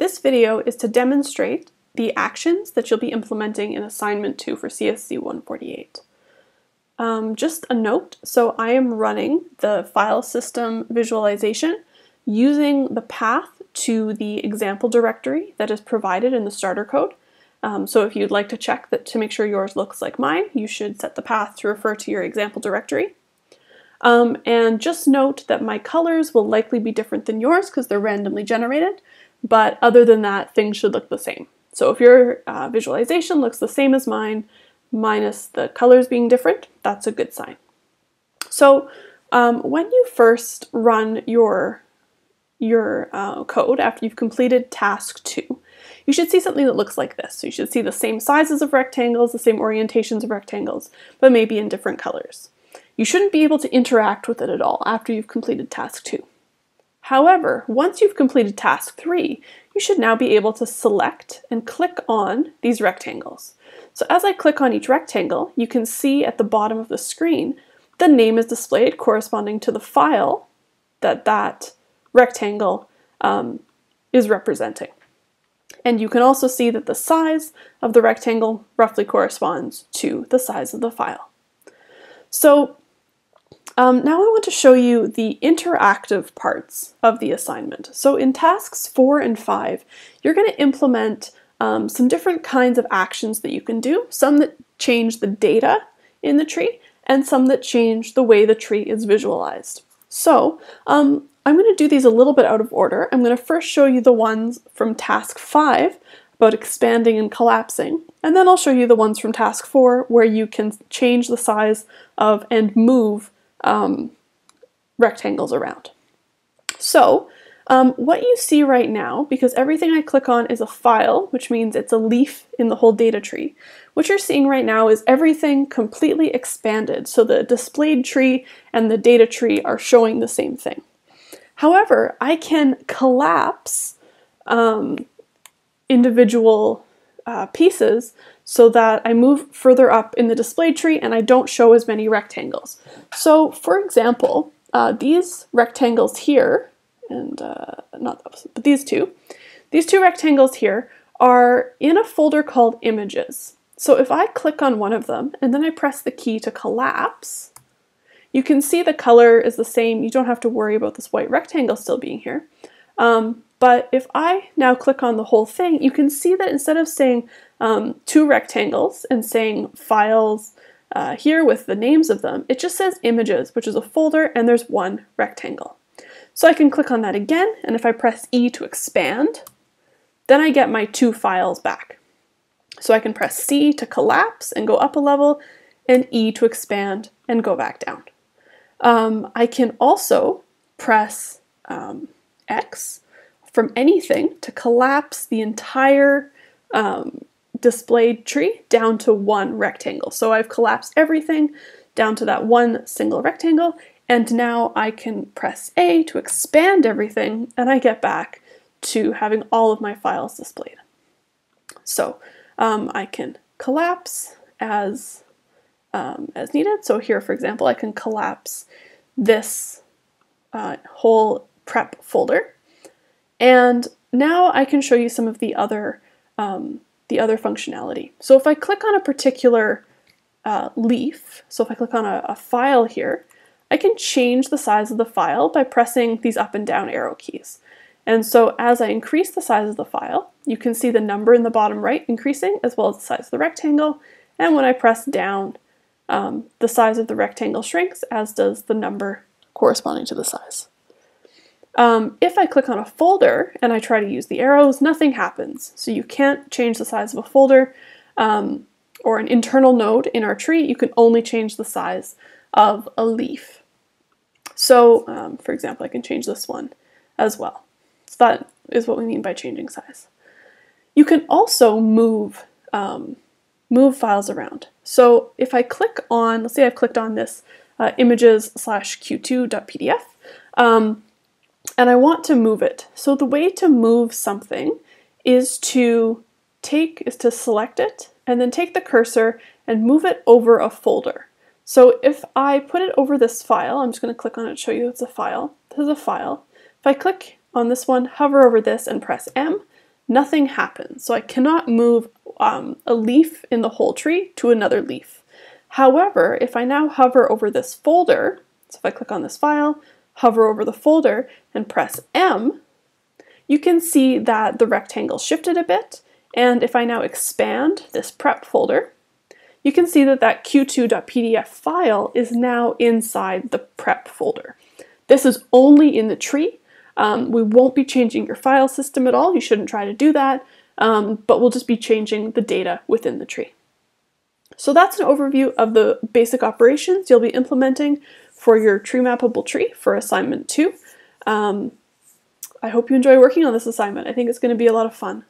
This video is to demonstrate the actions that you'll be implementing in assignment 2 for CSC148. Just a note, so I am running the file system visualization using the path to the example directory that is provided in the starter code. So if you'd like to check that to make sure yours looks like mine, you should set the path to refer to your example directory. And just note that my colors will likely be different than yours because they're randomly generated, but other than that, things should look the same. So if your visualization looks the same as mine, minus the colors being different, that's a good sign. So when you first run your code after you've completed task 2, you should see something that looks like this. So you should see the same sizes of rectangles, the same orientations of rectangles, but maybe in different colors. You shouldn't be able to interact with it at all after you've completed task 2. However, once you've completed task 3, you should now be able to select and click on these rectangles. So as I click on each rectangle, you can see at the bottom of the screen, the name is displayed corresponding to the file that that rectangle is representing. And you can also see that the size of the rectangle roughly corresponds to the size of the file. So now I want to show you the interactive parts of the assignment. So in tasks 4 and 5, you're going to implement some different kinds of actions that you can do, some that change the data in the tree, and some that change the way the tree is visualized. So I'm going to do these a little bit out of order. I'm going to first show you the ones from task 5 about expanding and collapsing, and then I'll show you the ones from task 4 where you can change the size of and move rectangles around. So what you see right now, because everything I click on is a file, which means it's a leaf in the whole data tree, what you're seeing right now is everything completely expanded. So the displayed tree and the data tree are showing the same thing. However, I can collapse individual pieces so that I move further up in the display tree and I don't show as many rectangles. So for example, these rectangles here, and not those, but these two rectangles here are in a folder called images. So if I click on one of them and then I press the key to collapse, you can see the color is the same. You don't have to worry about this white rectangle still being here. But if I now click on the whole thing, you can see that instead of saying 2 rectangles and saying files here with the names of them, it just says images, which is a folder, and there's 1 rectangle. So I can click on that again, and if I press E to expand, then I get my 2 files back. So I can press C to collapse and go up a level, and E to expand and go back down. I can also press X from anything to collapse the entire displayed tree down to 1 rectangle. So I've collapsed everything down to that 1 single rectangle, and now I can press A to expand everything, and I get back to having all of my files displayed. So I can collapse as needed. So here, for example, I can collapse this whole prep folder. And now I can show you some of the other functionality. So if I click on a particular leaf, so if I click on a file here, I can change the size of the file by pressing these up and down arrow keys. And so as I increase the size of the file, you can see the number in the bottom right increasing as well as the size of the rectangle. And when I press down, the size of the rectangle shrinks, as does the number corresponding to the size. If I click on a folder and I try to use the arrows, nothing happens. So you can't change the size of a folder or an internal node in our tree. You can only change the size of a leaf. So for example, I can change this one as well. So that is what we mean by changing size. You can also move files around. So if I click on, let's say I've clicked on this images/q2.pdf, and I want to move it. So the way to move something is to select it and then take the cursor and move it over a folder. So if I put it over this file, I'm just going to click on it to show you it's a file. This is a file. If I click on this one, hover over this and press M, nothing happens. So I cannot move a leaf in the whole tree to another leaf. However, if I now hover over this folder, so if I click on this file, hover over the folder, and press M, you can see that the rectangle shifted a bit, and if I now expand this prep folder, you can see that that q2.pdf file is now inside the prep folder. This is only in the tree. We won't be changing your file system at all. You shouldn't try to do that, but we'll just be changing the data within the tree. So that's an overview of the basic operations you'll be implementing for your tree mappable tree for assignment 2. I hope you enjoy working on this assignment. I think it's going to be a lot of fun.